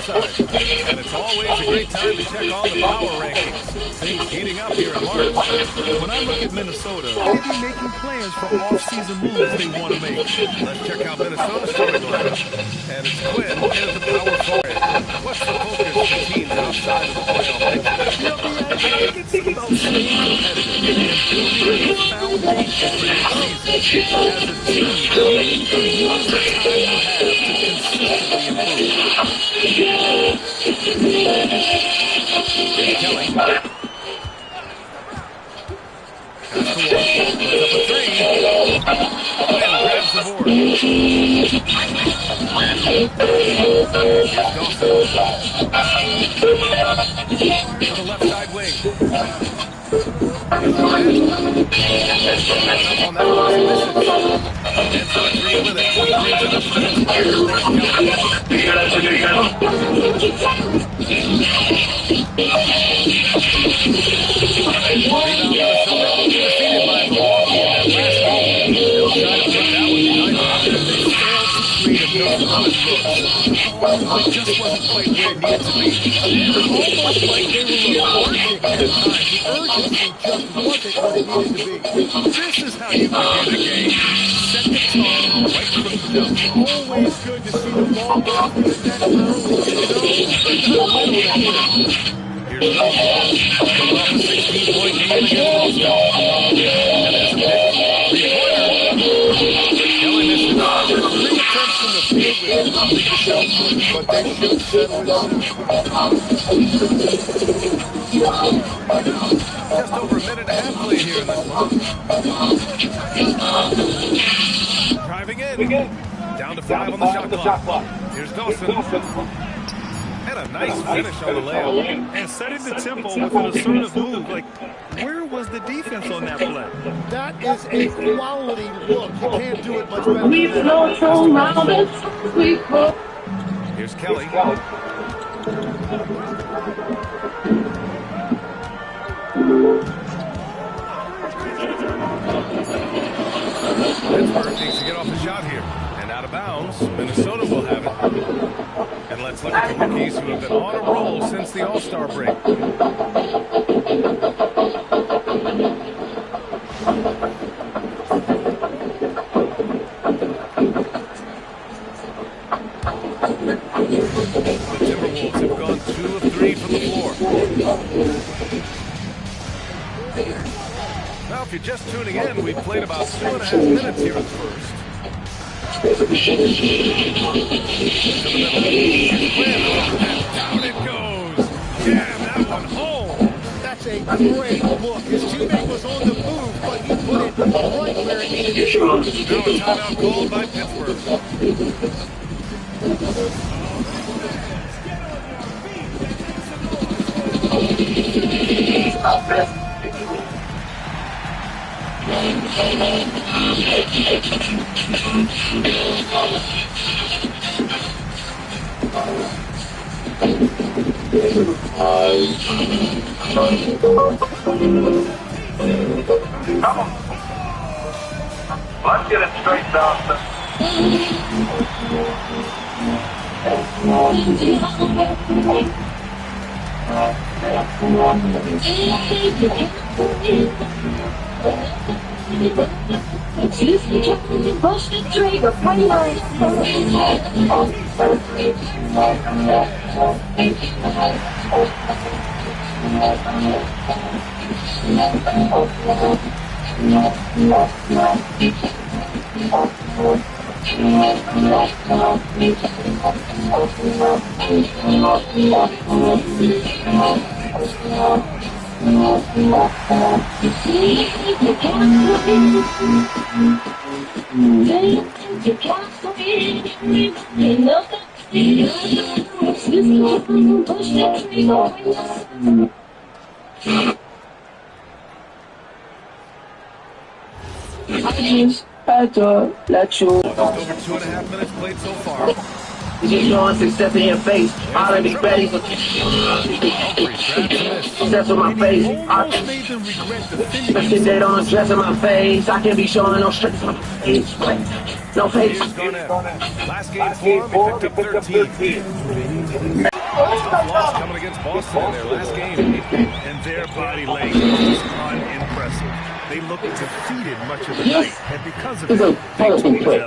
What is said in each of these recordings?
courtside. And it's always a great time to check on the power rankings. Things heating up here in March. When I look at Minnesota, they be making plans for off-season moves they want to make. Let's check out Minnesota's starting lineup. And it's Quinn as the power forward. What's the focus for teams outside of the playoff picture? I think it's about staying competitive and building a foundation for next season. As a team, use the time you have to consistently improve. Here's Kelly. Pass to Wall. Puts up a three. And grabs the board. Here's Dawson. To the left side wing. Up on that one, he misses. And so a three with it. He brings it up to the defeated by Milwaukee in that last game. They'll try to put that one behind them. They failed to create enough honest looks. It just wasn't quite where it needed to be. Almost like they were lethargic at times. The urgency just wasn't what it needed to be. This is how you begin a game. Set the tone right from the jump. Always good to see the ball go off the net early. Here's Dawson. Coming off a 16-point game against Moscow. And there's a pick. Three-pointer. Kelly missed it. 3 attempts from the field with nothing to show, but they should settle it soon. Just over a minute and a half play here in this one. Driving in. Down to 5 on the shot clock. Here's Dawson. And a nice finish on the layup. And setting the tempo with an assertive move. Like, where was the defense on that play? That is a quality look. You can't do it much better We flow from mountains, we flow. Here's Kelly. Pittsburgh needs to get off the shot here. And out of bounds, Minnesota will have it. And let's look at the rookies who have been on a roll since the All-Star break. The Timberwolves have gone 2 of 3 from the floor. Now, if you're just tuning in, we've played about 2.5 minutes here in the first. Down it goes. Jam that one home. That's a great look. His teammate was on the move, but he put it right where it needed to be. Now a timeout called by Pittsburgh. Come on. Let's get it straight, Dawson. Excuse me, Captain, push the trigger, funny line. Just over 2.5 minutes played so far. He's just showing success in your face. Already ready for success on my face. Almost made them regret defending Especially if they don't dress in my face. I can't be showing no stress on my face. No face. Here's Garnett. Last game for him, he picked up 13. Loss coming against Boston in their last game. And their body language is unimpressive. They look defeated much of the night, and because of It's a it, powerful play.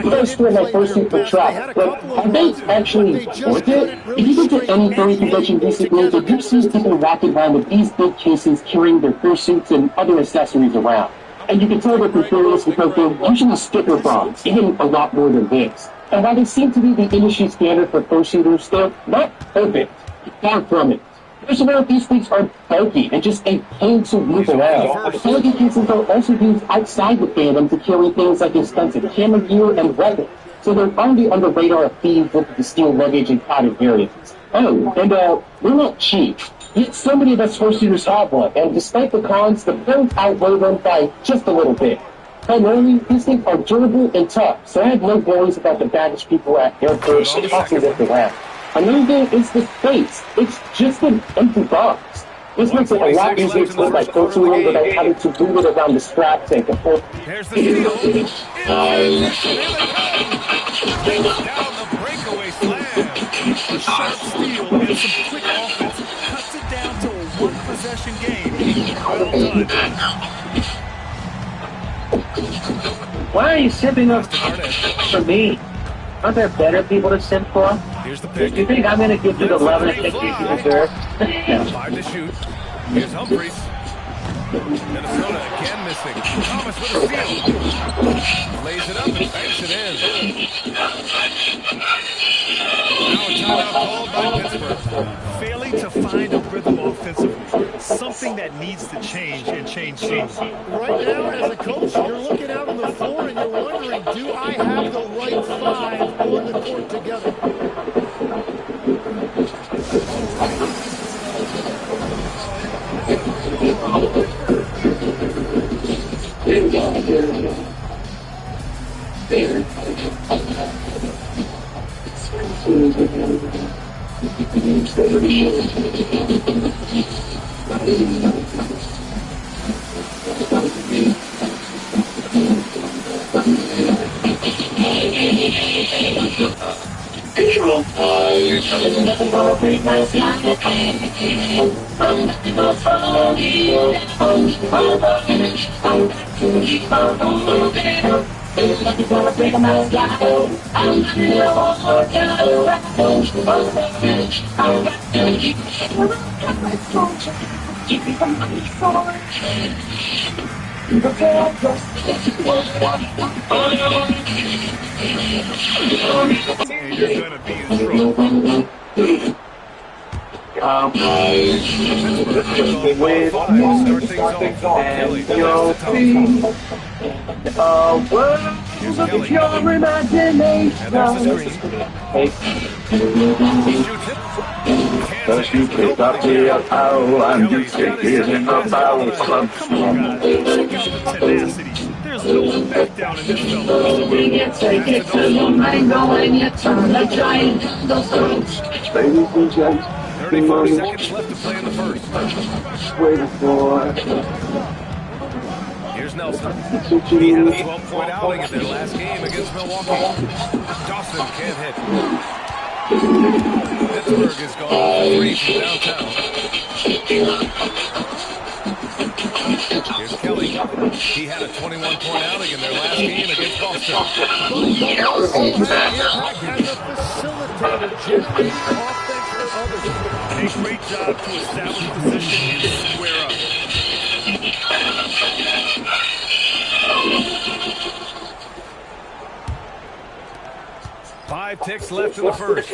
First when I first hit the track, but are they actually worth it? If you go to any furry convention recently, the you see people walking around with these big cases carrying their fursuits and other accessories around. And you can tell they're curious because they're usually sticker bombs, even a lot more than this. And while they seem to be the industry standard for fursuiters, they're not perfect. Far from it. First of all, these things are bulky and just a pain to move around. Pelican cases are also used outside the fandom to carry things like expensive camera gear and weapons. So they're already on the radar of thieves looking to steal luggage and crowded areas. Oh, and they're not cheap. Yet so many of us fursuiters have one, and despite the cons, the pros outweigh them by just a little bit. Primarily, these things are durable and tough, so I have no worries about the baggage people at airports tossing it around. Another thing is the space. It's just an empty box. This makes it a lot easier to put my fursuit without having to move it around the straps and control. Here's the steal. Down the breakaway slam. A sharp steal and some quick offense cuts it down to a one-possession game. Well done. Why are you sipping up for me? Aren't there better people to simp for? Here's the pick. You think I'm going to give you the love and attention you deserve? No. 5 to shoot. Here's Humphries. Minnesota again missing. Thomas with a steal. Lays it up and banks it in. Now a timeout called by Pittsburgh. Failing to find a rhythm offensively. Something that needs to change and change soon. Right now, as a coach, you're looking out on the floor and you're wondering, do I have the right five on the court together? And you're going to be in trouble. With Start things off. Kelly, your feet, a world of your imagination. And there's the screen. He shoots it. First you pick up the power and you take it in the power club. Come on, guys. Check out the tenacity. There's no back down in this fella. Take it to your mango and you turn the giant into those. Ladies and gents, 35 seconds left to play in the first. waiting for Here's Nelson. He had a 12-point outing in their last game against Milwaukee. Dawson can't hit. Pittsburgh is gone 3 from downtown. Here's Kelly. He had a 21-point outing in their last game against Boston. A great job to establish position and square up. Five ticks left in the first.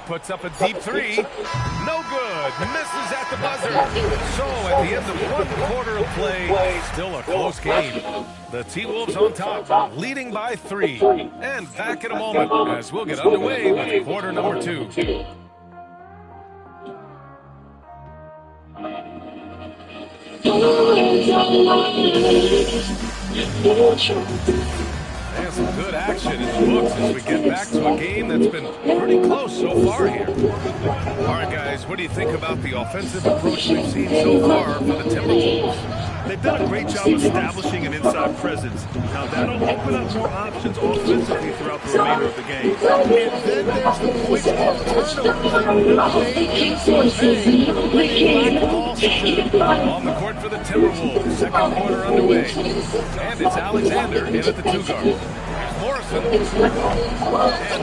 Puts up a deep three. No good. Misses at the buzzer. So at the end of one quarter of play, still a close game. The T-Wolves on top, leading by 3. And back in a moment as we'll get underway with quarter number 2. And some good action tension in the books as we get back to a game that's been pretty close so far here. All right, guys, what do you think about the offensive approach we've seen so far for the Timberwolves? They've done a great job establishing an inside presence. Now, that'll open up more options offensively throughout the remainder of the game. And then there's the points off turnovers. On the court for the Timberwolves, second quarter underway. And it's Alexander in at the 2 guard. Here's Morrison. And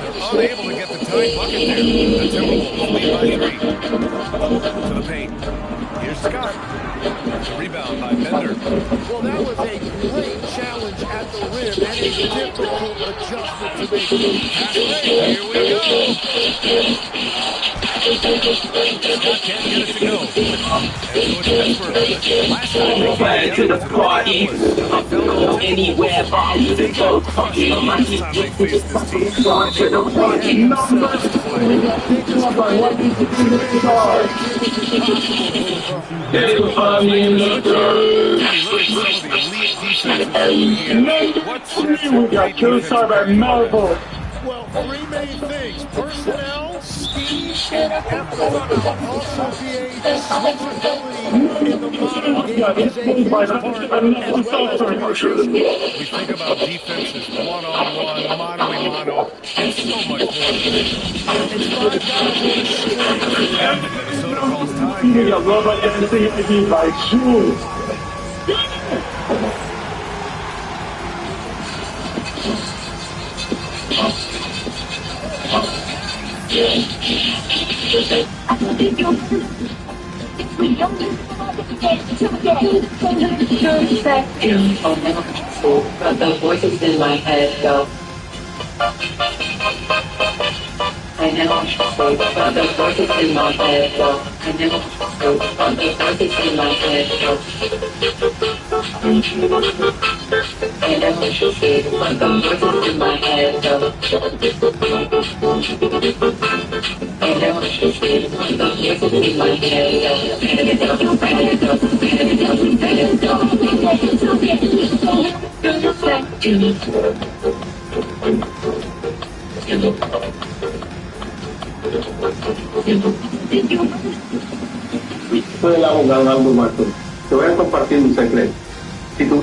they're unable to get the tying bucket there. The Timberwolves lead by 3. To the paint. Here's Scott. The rebound by Bender. Well, that was a great challenge at the rim and a difficult adjustment to make. Here we go. Scott can't get it to go. And so it's Pittsburgh. Last time they came To the party, anywhere by you to go. last time they faced this team. To the party, numbers. Everybody in the dirt. What's We got Killstar by Melville. Well, three main things. Personnel, scheme, and effort. Also be a switchability in the modern game is a huge part, as well as commercial. We think about defense as one-on-one, mano-a-mano. It's so much more than that. It's 5 guys on the string. And Minnesota calls time You here. got love like everything to be like shoes. But the voices in my head go. I never spoke, but the voices in my head go. I never spoke, but the voices in my head go. I never spoke, but the voices in my head go. I never spoke, but the voices in my head Soy el abogado Aldo Marto. Te voy a compartir un secreto. Si tú...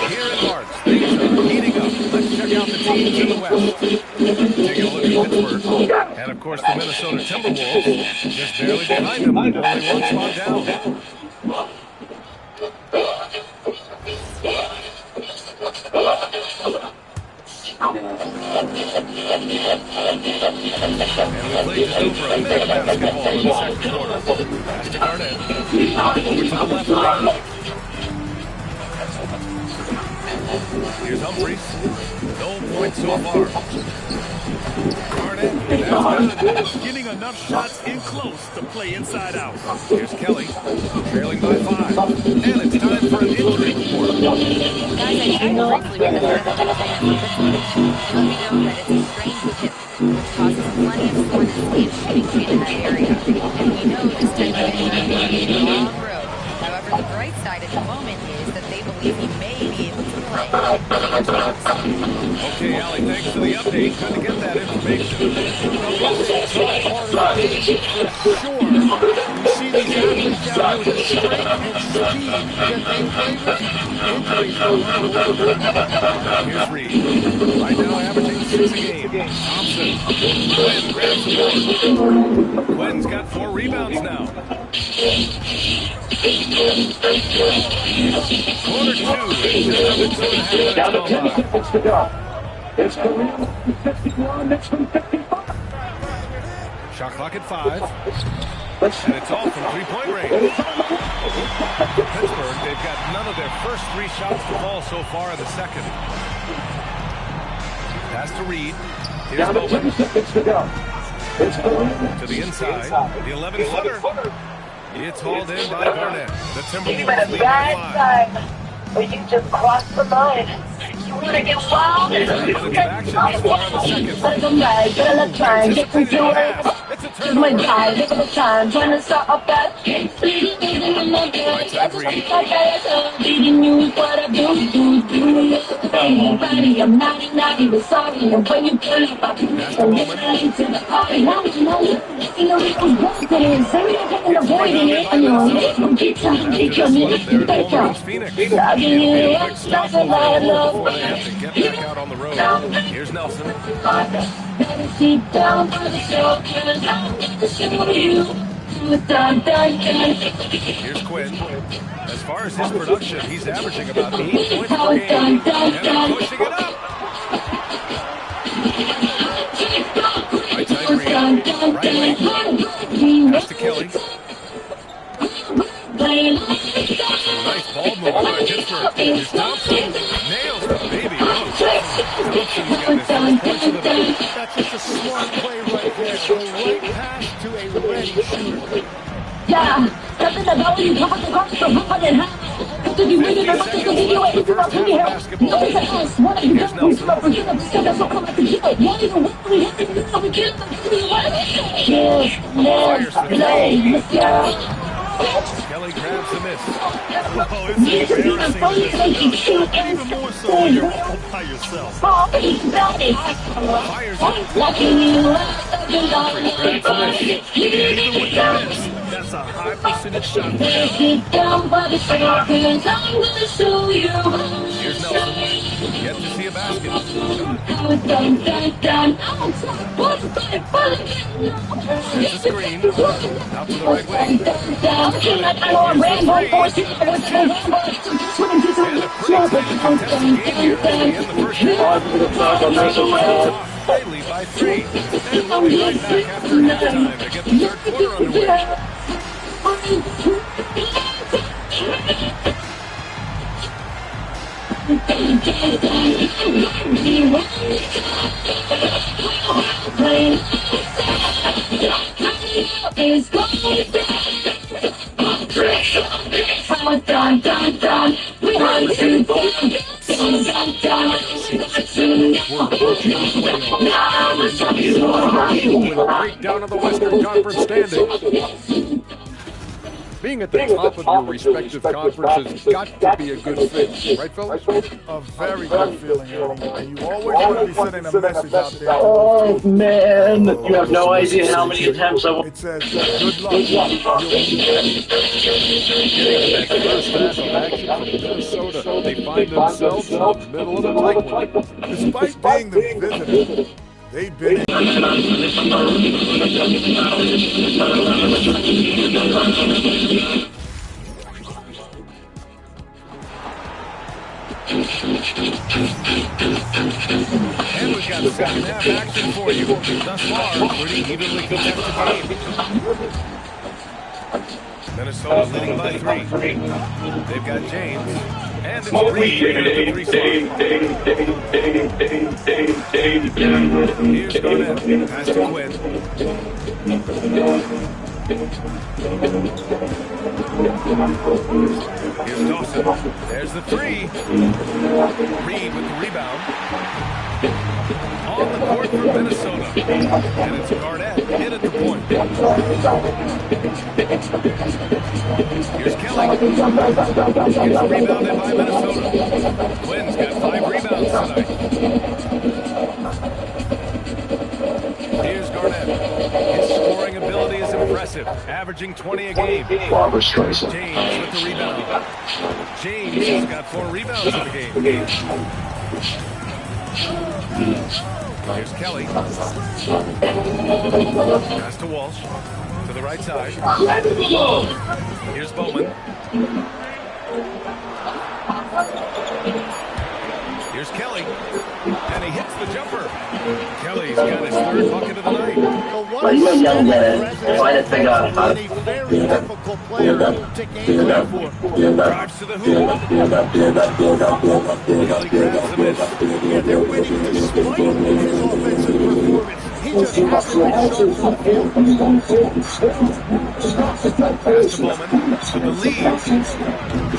Here in March, things are heating up. Let's check out the teams in the West. Taking a look at Pittsburgh. And, of course, the Minnesota Timberwolves just barely behind them, only one spot down. And we played just over a minute of basketball in the second quarter. Pass to Garnett. Over to the left wing. Here's Humphries. No points so far. Garnett, that's good. Getting enough shots in close to play inside out. Here's Kelly, trailing by 5. And it's time for an injury report. Guys, I briefly with the third let me know that it's a strained hip, which causes plenty of soreness and shooting pain in that area. And we know this type of injury can be a long road. However, the bright side at the moment is that they believe he may be able to play. Okay, Allie, thanks for the update. Good to get that information. Sure. You see these athletes down here with the strength and speed that they play with. Injuries are Here's Reed. Right now averaging 6 a game. Thompson. Quinn grabs the board. Quinn's got 4 rebounds now. Quarter 2. Down to 10 seconds to go. It's Kareem 51, next one 55. Shot clock at 5. And it's all from three-point range. Pittsburgh, they've got none of their first 3 shots to fall so far in the second. Pass to Reed. Here's Down to 10 Bowman. seconds to go. It's Kareem To the inside. The 11-footer. It's hauled in by Garnett. The Timberwolves lead by 5. Or you just crossed the line. You want to get wild? Action so far in the second. Let them ride, let them try and get to do it. It's a my guy, look at the time, trying to start up that. Beating you is what I do. Anybody, I'm not even sorry. And when you pull up, I can listen to the party. Now you know it was busted in. So you're taking the void in it. And you're keep trying to take your niggas to take off. Loving you, that's a lot of love. Before they have to get back out on the road. Here's Nelson. Better sit down for the show, cause I'm gonna show you. Here's Quinn. As far as his production, he's averaging about 8 points per game. And they're pushing it up. By Tyree. Right wing. Pass to Kelly. Nice ball move by Pittsburgh. Here's Thompson. Nails the baby. Thompson's got his first points of the night. That's just a smart play right there. The right pass to a ready shooter. Yeah, something about you come across the run and half. To be winning the match, to be away from our video. No, it's an ass. One of you guys who's representing the stuff that's come at the jail. One in the way we have to do so we get them to the way. Yes, play, let's go. Kelly grabs the miss. Oh, it's embarrassing. And even more so when you're all by yourself. Fires it. Grabs the miss. Even with the miss, that's a high percentage shot for him. Here's Nelson. Yet to see a basket. There's a screen. Out to the right wing. And a pretty contested game here as we end the first half. They lead by 3. And we'll be right back after halftime to get the third quarter underway. With a breakdown of the Western Conference standings. Being at the top of your respective conference has got to be a good thing, right, fellas? A very good feeling, Eddie. And you always want to be sending a message out there. Oh, man. You have no idea how many attempts I It says, good luck. Getting that first half of action from Minnesota, they find themselves in the middle of a tight one. Despite being the visitors, they've been And we've got second half action for you. Thus far, pretty evenly contested game. Minnesota leading by 3. They've got James. And it's Reed at the 3 spot. Here's Garnett. Pass to Quinn. Here's Dawson. There's the 3. Reed with the rebound. On the court for Minnesota. And it's Garnett in at the point. Here's Kelly. Gets rebounded by Minnesota. Quinn's got 5 rebounds tonight. Here's Garnett. His scoring ability is impressive, averaging 20 a game. Barbara Streisand. James with the rebound. James has got 4 rebounds in the game. Here's Kelly. Pass to Walsh. To the right side. Here's Bowman. Here's Kelly. And he hits the jumper. Kelly's got his 3rd bucket of the night. Well, you may yell at it. Try to figure out how a very difficult player to gain credit for. Drives to the hoop. Kelly grabs the miss. Yeah, they're winning despite his offensive performance. He just hasn't been shown on the field. Pass to Bowman with the lead.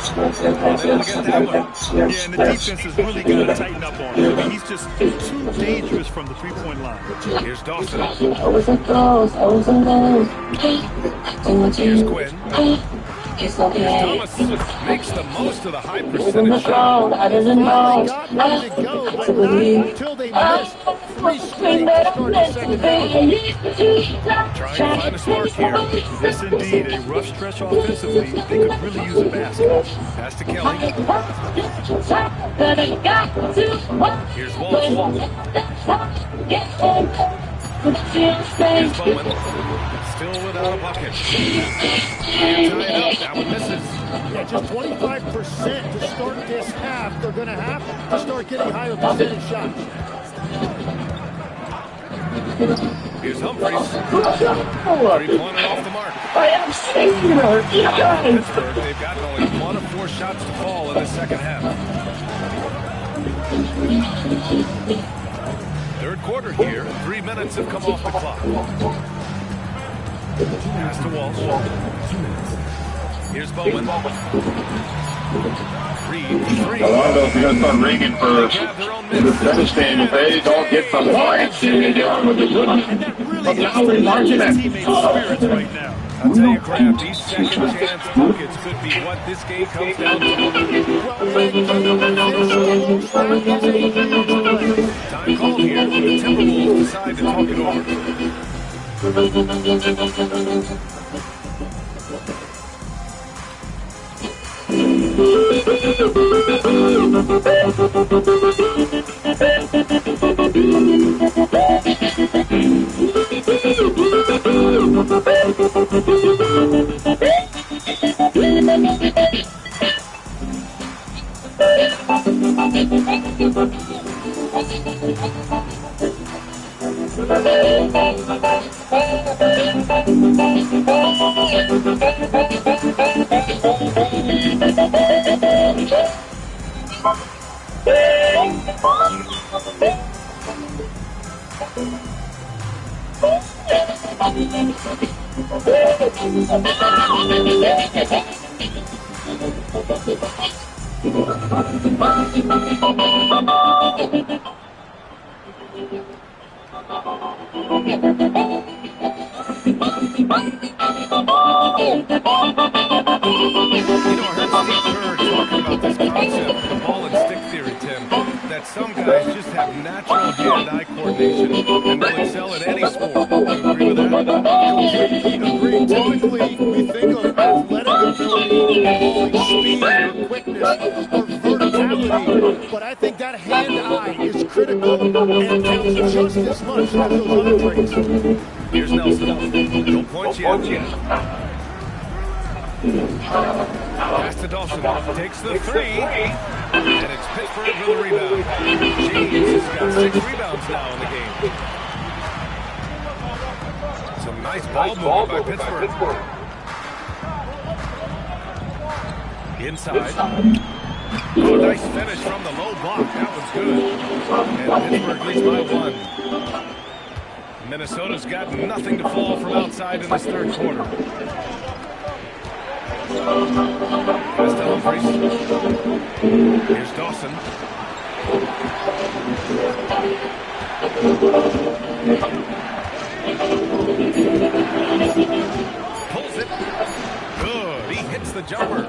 Able to get that one. Yeah, and the defense has really got to tighten up on him. I mean, he's just too dangerous from the three-point line. Here's Dawson. Here's Quinn. Thomas makes the most of the high percentage shot. I didn't know. Got ready to go, but not until they missed 3 straight to start the second half. Trying to find a spark here. Yes, indeed. A rough stretch offensively. They could really use a basket. Pass to Kelly. Here's Walsh. Here's Bowman. Still without a bucket. Can't tie it up. That one misses. Yeah, just 25% to start this half. They're going to have to start getting higher percentage shots. Here's Humphries. Three-pointer off the mark. I am singular. Pittsburgh, they've gotten only 1 of 4 shots to fall in the second half. Third quarter here. 3 minutes have come off the clock. Pass to Walsh. Here's Bowman. Reed, 3. Orlando's going to start ringing first. Understand if they don't get some points. And that really helps his teammates' spirits right now. I'll tell you, Kraft, these second chance buckets could be what this game comes down to. Time called here. The Timberwolves decide to talk it over. Some guys just have natural hand-eye coordination and will excel at any sport. Do you agree with that? Agreed. Typically, we think of athletic ability involving speed or quickness or verticality, but I think that hand-eye is critical and counts just as much as those other traits. Here's Nelson. No points yet. Pass to Dawson. Takes the 3. And it's Pittsburgh with a rebound. James has got 6 rebounds now in the game. Some nice ball movement by Pittsburgh. Inside. Oh, nice finish from the low block. That was good. And Pittsburgh leads by 1. Minnesota's got nothing to fall from outside in this third quarter. Pass to Humphries. Here's Dawson. Pulls it. Good. He hits the jumper.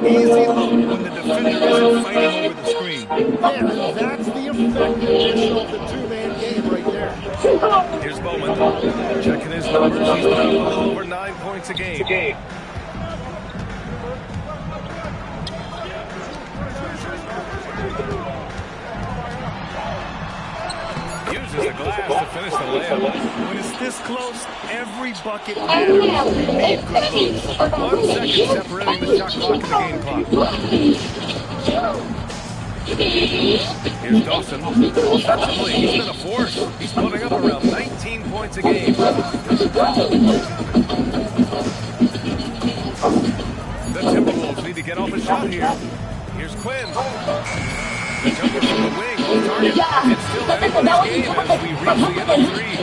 Easy look when the defender isn't fighting over the screen. Yeah, that's the effectiveness of the two-man game right there. Here's Bowman. Checking his numbers. He's put up a little over 9 points a game. Uses the glass to finish the layup. When it's this close, every bucket matters. They made good moves. 1 second separating the shot clock and the game clock. Here's Dawson. Offensively, he's been a force. He's putting up around 19 points a game. The Timberwolves need to get off a shot here. Here's Quinn. The jumper from the wing off target. It's still anybody's game as we reach the end of three.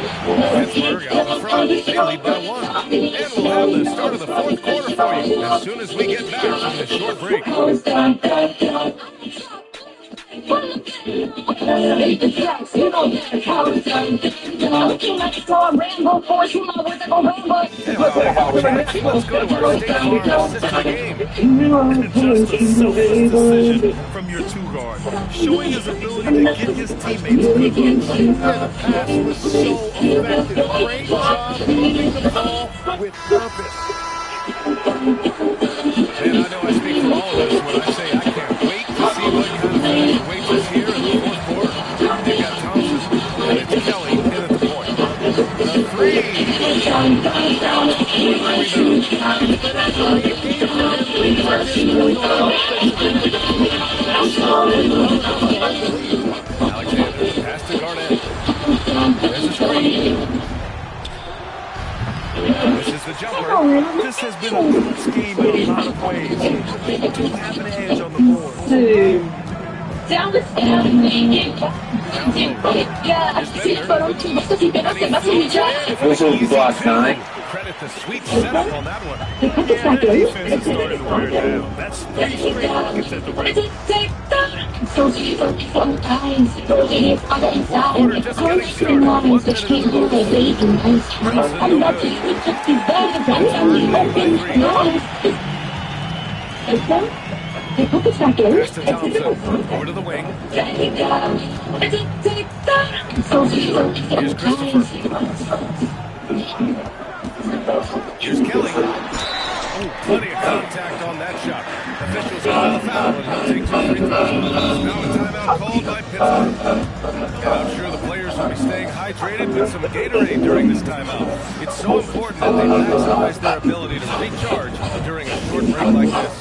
Pittsburgh out in front. They lead by one. And we'll have the start of the fourth quarter for you as soon as we get back from this short break. Let's go to our State Farm sister game. Just a selfless decision from your two-guard, showing his ability to get his teammates good looks. Yeah, the pass was so effective. Great job moving the ball with purpose. And I know I speak for all of us when I say I can't wait to see what kind of finish awaits us here in the fourth quarter. They've got Thompson, and it's Kelly in at the point. The three. Alexander, pass to Garnett. There's a screen. This is the jumper. This has been a close game in a lot of ways. They do have an edge on the board. This is block 9. Credit the sweet setup on that one. Yeah, the defense is starting to wear down. That's 3 straight buckets at the rim. Quarter just getting started. 1 minute to go. Brunson, no good. Pass to Thompson. Over to the wing. Here's Christopher. Here's Kelly. Oh, plenty of contact on that shot. Officials call the foul, and he'll take 2 free throws. Now a timeout called by Pittsburgh. And I'm sure the players will be staying hydrated with some Gatorade during this timeout. It's so important that they maximize their ability to recharge during a short break like this.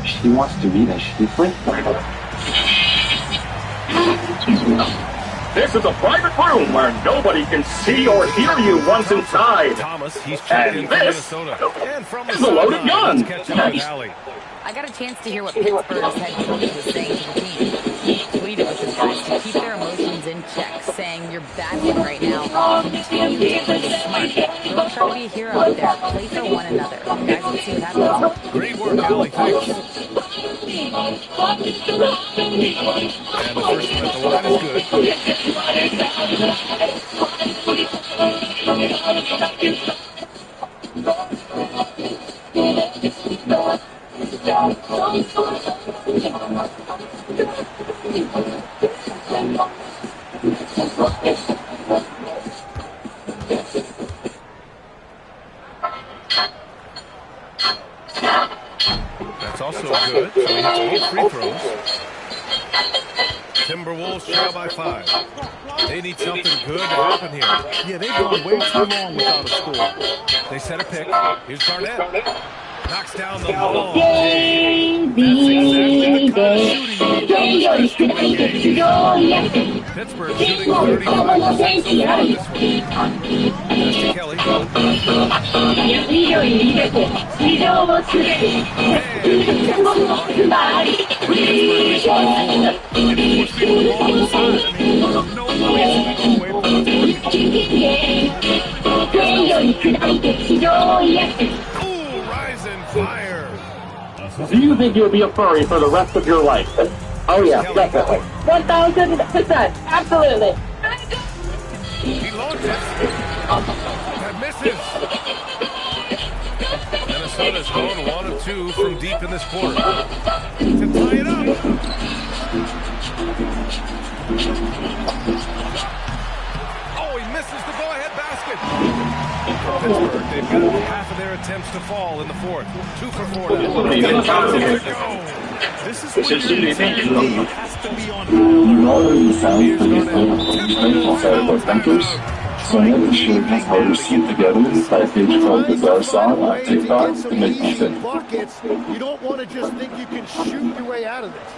She wants to read a sheaflet? This is a private room where nobody can see or hear you once inside. Thomas, he's checked in from Minnesota. And from is a loaded gun. Catch up with Allie. I got a chance to hear what Pittsburgh's head coach was saying to the team. He tweeted with his guys to keep their emotions in check, saying you're battling right now. Continue to play smart. Don't try to be a hero out there. Play for one another. Guys, let's see what happens. Great work, Allie. Thanks. And the first one at the line is That's also good. So he hits both free throws. Timberwolves trail by 5. They need something good to happen here. Yeah, they've gone way too long without a score. They set a pick. Here's Garnett. Knocks down the ball. That's exactly the kind of shooting you need. Pittsburgh shooting 35% so far this week. That's to Kelly. Ooh, rising fire. Do you think you'll be a furry for the rest of your life? Oh yeah, definitely. 1000%. Absolutely. He launches. That misses. Minnesota's gone 1 of 2 from deep in this quarter. To tie it up. Oh, he misses the go-ahead basket. For Pittsburgh, they've got half of their attempts to fall in the fourth. 2 for 4 now. This is what you're saying. Has to be on high alert. So another show has voters sing together by a page called Bizarre Song on TikTok to make music. Buckets, you don't want to just think you can shoot your way out of this.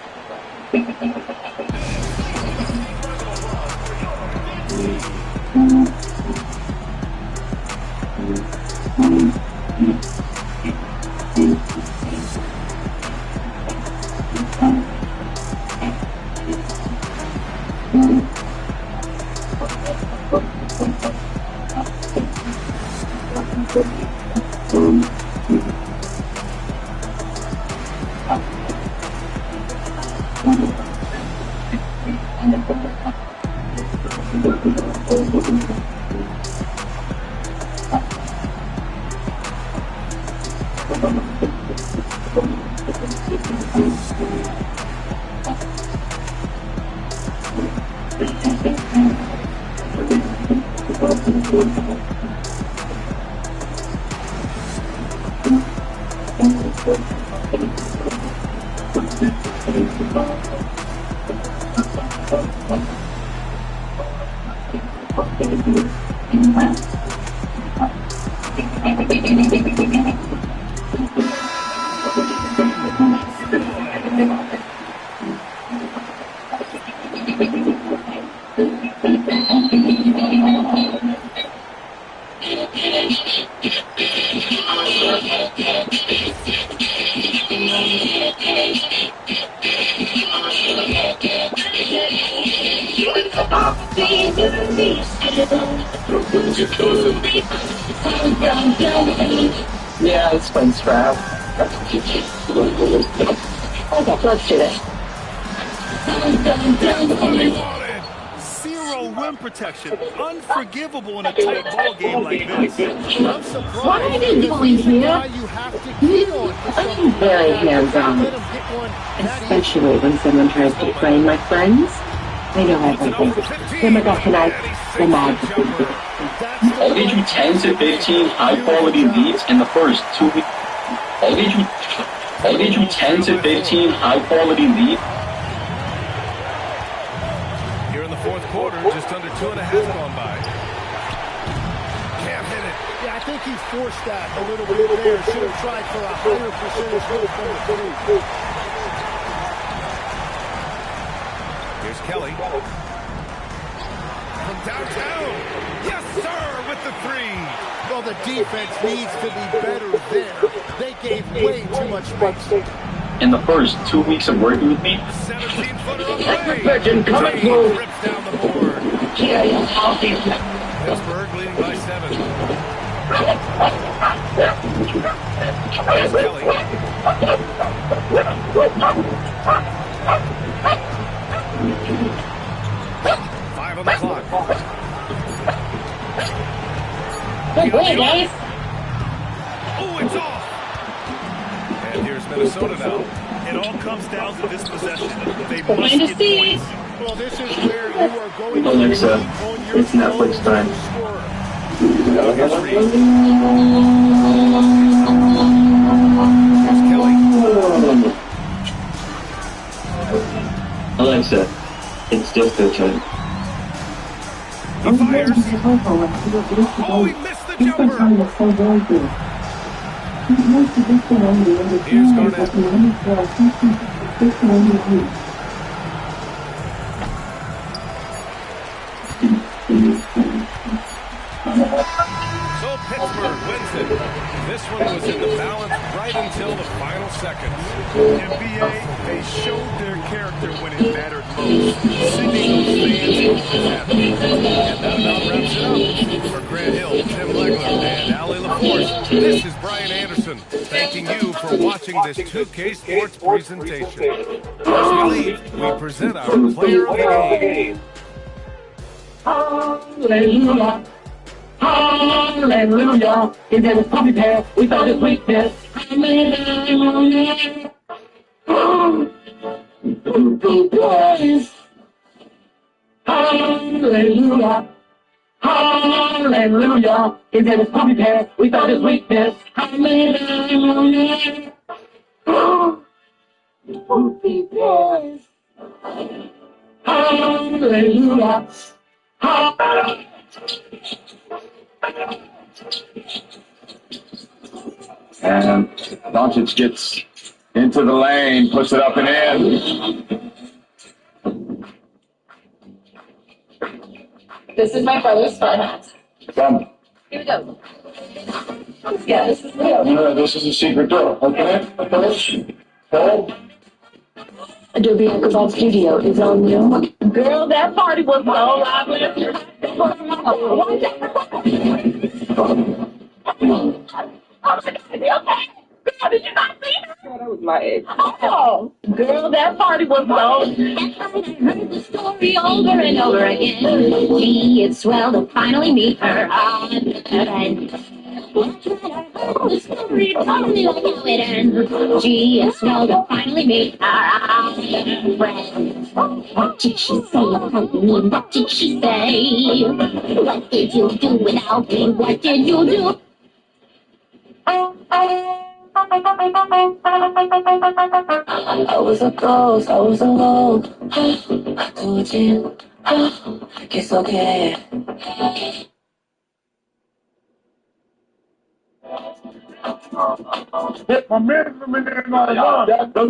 Yeah, it's fun strap. Okay, let's do this. Zero rim protection. Unforgivable in a tight ball game like this. I'm surprised. What are you doing here? You have to keep on for I'm some very hands-on, let him hit one. especially when someone tries to train my friends. They know everything. Remember tonight, the mod. I'll get you 10 to 15 high-quality leads in the first 2 weeks. I'll get you 10 to 15 high-quality leads. Here in the fourth quarter, just under 2.5 gone by. Can't hit it. Yeah, I think he forced that a little bit there. Should have tried for a higher percentage from the three. Here's Kelly. From downtown. Yes, sir, with the three. Well, the defense needs to be better there. They gave way too much space. In the first 2 weeks of working with me, 17-footer on the way. Virgin coming through. Rips down the board. Pittsburgh leading by 7. Here's Kelly. 5 on the clock. Good play, guys. Oh, it's off. And here's Minnesota now. It all comes down to this possession. They must get points. Well, this is where you are going to Alexa, on your it's Netflix time. Now here's Reed. Here's Kelly. Alexa, it's just their turn. He fires. Oh, he missed the jumper. Here's Garnett. So Pittsburgh wins it. This one was in the balance right until the final seconds. NBA, they showed their character when it mattered most. Sending those fans home happy. And that about wraps it up. For Grant Hill, Tim Legler, and Ali LaFleur. course, this is Brian Anderson, thanking you for watching this 2K Sports presentation. As we leave, we present our player of the game. Hallelujah. Hallelujah. His name was Puppy Bear. We thought his weakness. Hallelujah. Puppy Bears. Hallelujah. Hallelujah. His name was Puppy Bear. We thought his weakness. Hallelujah. Puppy Bears. Hallelujah. And Doncic gets into the lane, puts it up and in. This is my brother's fun hat. Come. Here we go. Yeah, this is Leo. No, this is a secret door. Okay? Hold. Adobe Acrobat Studio is on you. Girl, that party was so lively. Girl, did you not see her? That was my ex. Oh, girl, that party was so. I heard the story over and over again. Gee, it's swell to finally meet her on the story told me like how it ends. Gee, it's swell to finally meet her friend. What did she say about me? What did she say? What did you do without me? What did you do? I was a ghost, I was alone. I told you, it's okay. My man from in there, my God. Let's go.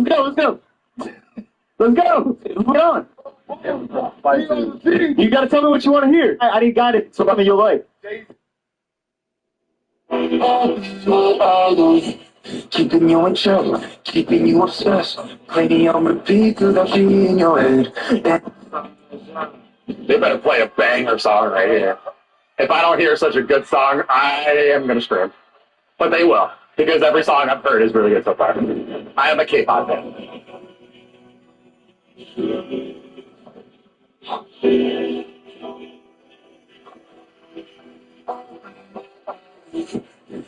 Let's go. Hold on. You gotta tell me what you want to hear. I didn't got it, so I mean you'll like. Keeping you in check, keeping you obsessed, playing on repeat till I see in your head. They better play a banger song right here. If I don't hear such a good song, I am gonna scream. But they will, because every song I've heard is really good so far. I am a K-pop fan.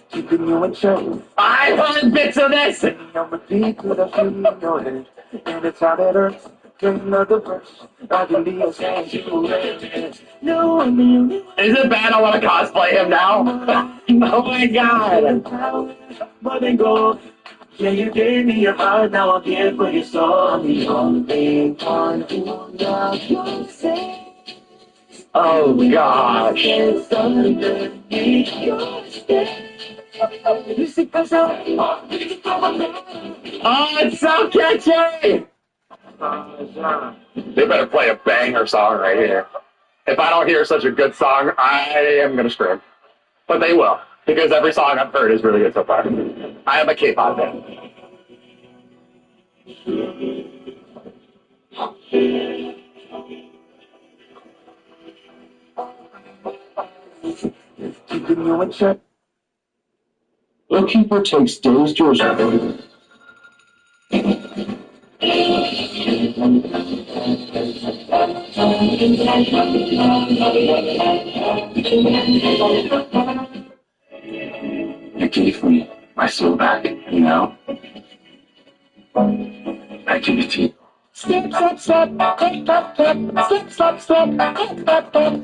Keeping you in check. I want bits of this! I'm repeat with a few in your head. And it's how it hurts. Dream of the verse. I can be a change you no, is it bad I want to cosplay him now? Oh my god. But then go. Yeah, you gave me your heart, now I'm here for your soul. I'm the only one who loves you. Oh gosh. Oh, it's so catchy! They better play a banger song right here. If I don't hear such a good song, I am gonna scream. But they will, because every song I've heard is really good so far. I am a K-pop fan. Keeping you in check. The keeper takes Dave's jersey. You gave me my soul back, you know? I give it to you. Slip, slip, slip, clip, clip, clip, slip, slip, slip, clip, clip, clip.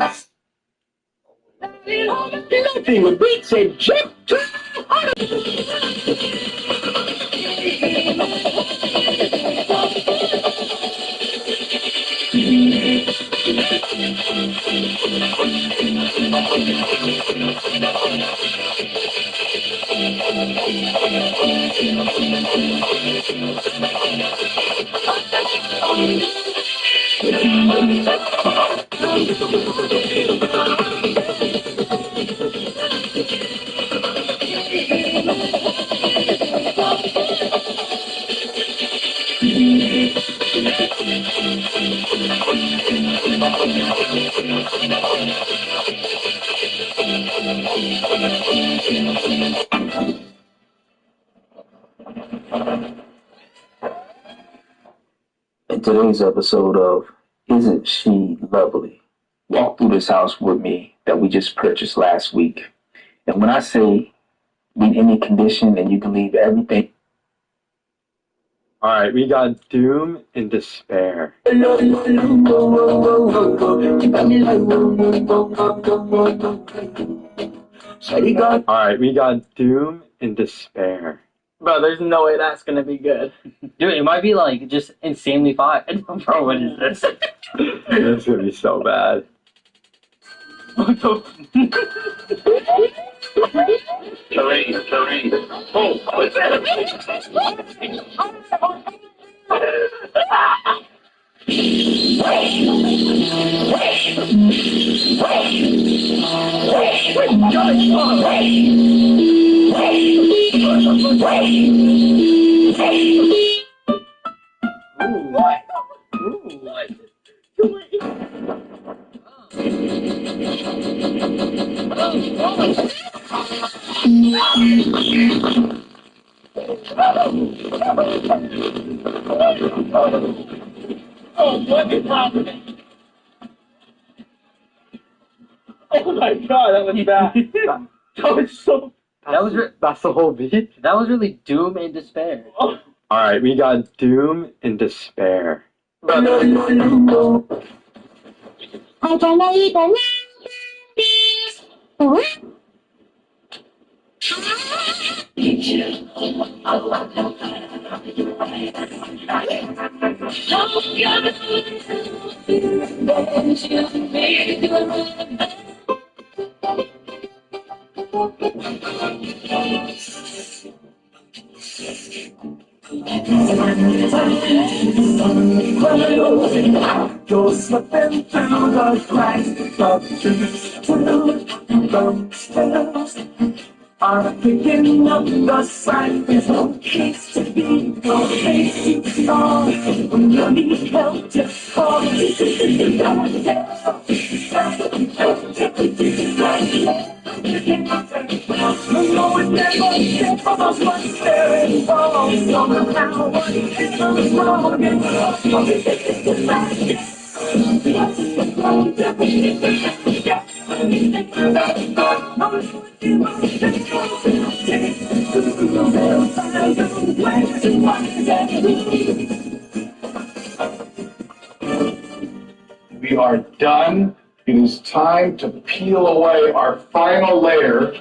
Nothing with beats and chip. today's episode of Isn't She Lovely? Walk through this house with me that we just purchased last week. And when I say meet any condition and you can leave everything. All right, we got Doom and Despair. All right, we got Doom and Despair. Bro, there's no way that's gonna be good. Dude, it might be like just insanely fine. Bro, what is this? That's gonna be so bad. Terrain. Oh, what's that? Oh, what is happening? Oh my god, that was bad. That was so. That's the whole beat. That was really Doom and Despair. All right, we got Doom and Despair. You're slipping through the cracks of the stairs. I'm picking up the sign. There's no case to be, no place to fall. When you need help, just call. No, it never gets from us what's there and wrong. Somehow, whatever is wrong, we are done. It is time to peel away our final layer.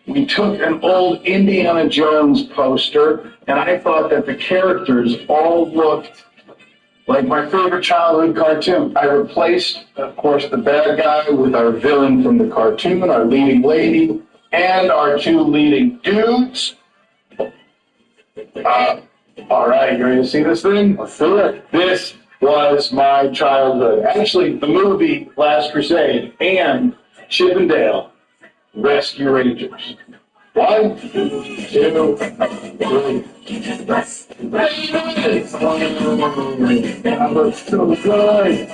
We took an old Indiana Jones poster, and I thought that the characters all looked like my favorite childhood cartoon. I replaced, of course, the bad guy with our villain from the cartoon, our leading lady, and our two leading dudes. All right, you ready to see this thing? Let's do it. This was my childhood. Actually, the movie Last Crusade and Chip and Dale Rescue Rangers. 1, 2, 3. That looks so good.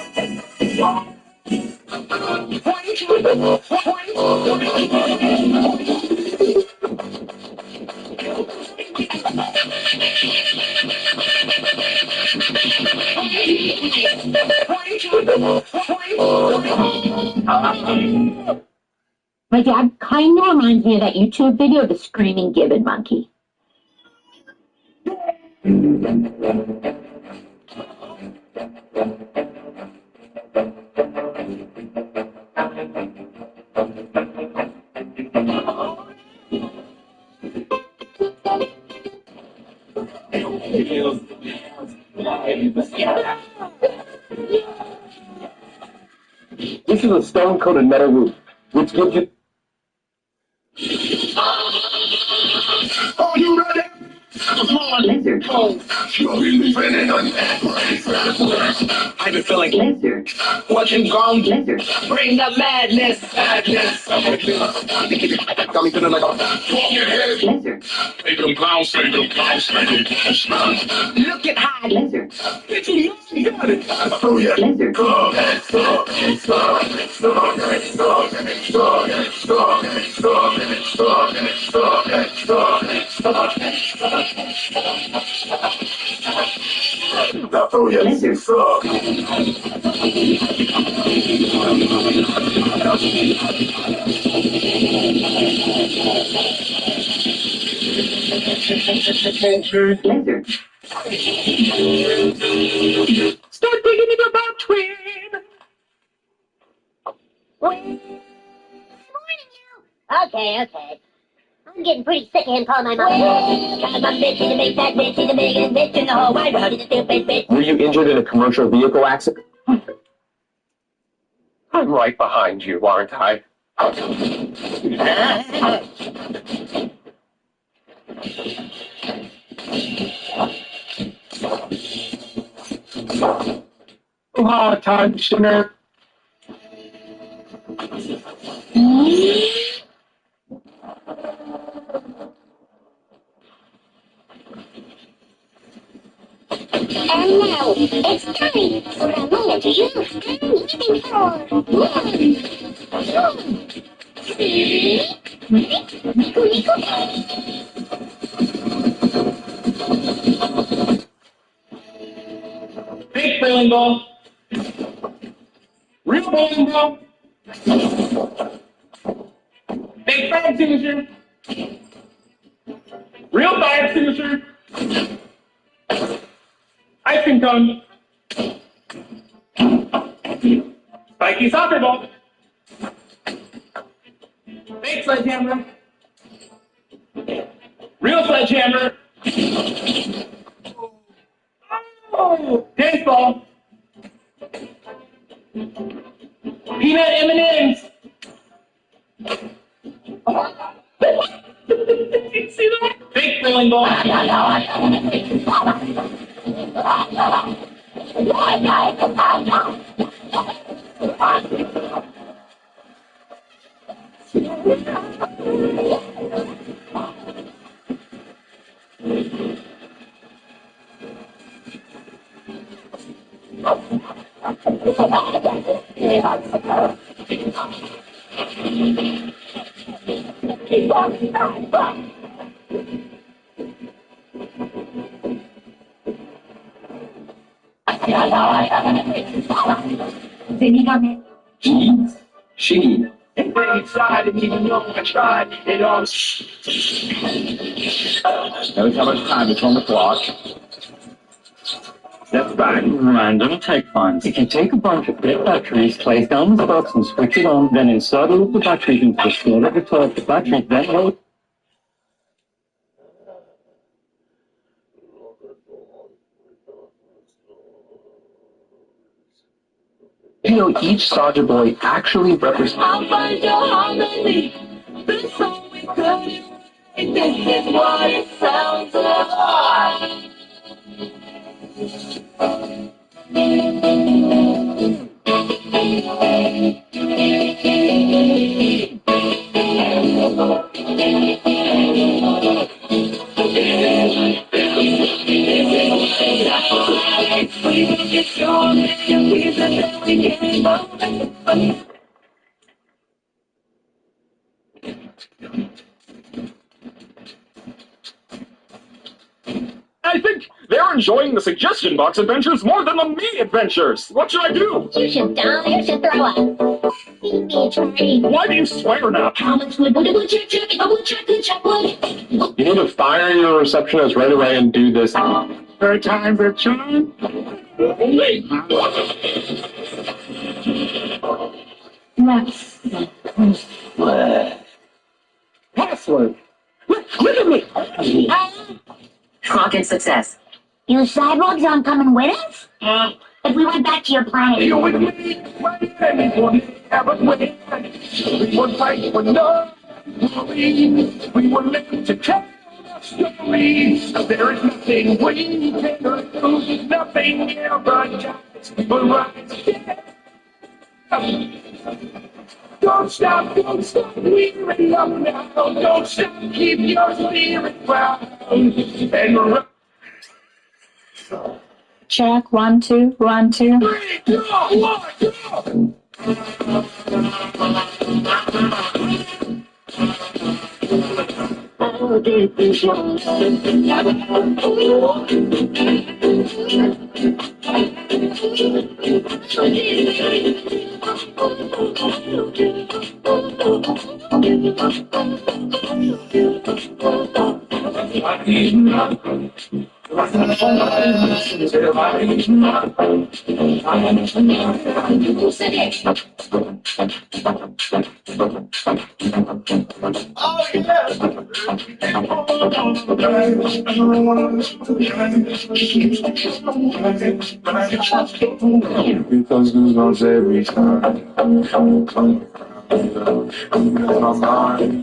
My dad kind of reminds me of that YouTube video of the screaming gibbon monkey. This is a stone-coated metal roof, which gives you... Are you ready? Come on, lizard. I've been feeling Lizard. watching gone. Lizard. Bring the madness. Got me feeling like a talk your head. Lizard. Make them bounce, make them bounce, make them bounce. Look at high. Lizard. You got it. Oh yeah. Lizard. Oh, yes, you suck. Start digging into about twin. Okay. I'm getting pretty sick of him calling my mom. Cause I'm bitch, he's a big fat bitch, he's the biggest bitch in the whole wide world, he's a stupid bitch. Were you injured in a commercial vehicle accident? I'm right behind you, aren't I? Hard time, sinner. And now, it's time for a moment you have been waiting for. 1, 2, 3. Nico. Fake bowling ball. Real bowling ball. Fake bag signature. Real bag signature. Ice cream cone. Spiky soccer ball. Fake sledgehammer. Real sledgehammer. Oh, tennis ball. Peanut M&Ms. See that? Fake bowling ball. She. And they inside, and even though I tried, it all. Notice how much time is on the clock. That's right. Random take funds. If you take a bunch of dead batteries, place down the box and switch it on, then insert all of the batteries into the slot at the top. The batteries then load. You know, each Soldier Boy actually represents. I'll find your harmony. The song we could. This is what it sounds like. I think they're enjoying the suggestion box adventures more than the me adventures. What should I do? You should die, you should throw up. Why do you swear now? How much wood would it check? You need to fire your receptionist right away and do this. For time for children. Password. Look at me. Rocket success. You cyborgs aren't coming with us? If we went back to your planet. You with me, anyone ever win. We would fight for no glory. We will live to tell the story. There is nothing we can do. Nothing ever dies. But rise again. Don't stop, we're up now. Don't stop, keep your spirit proud. And run. Check, 1, 2, 1, 2. 3, 2, 1, go! Because goosebumps every time. My mind,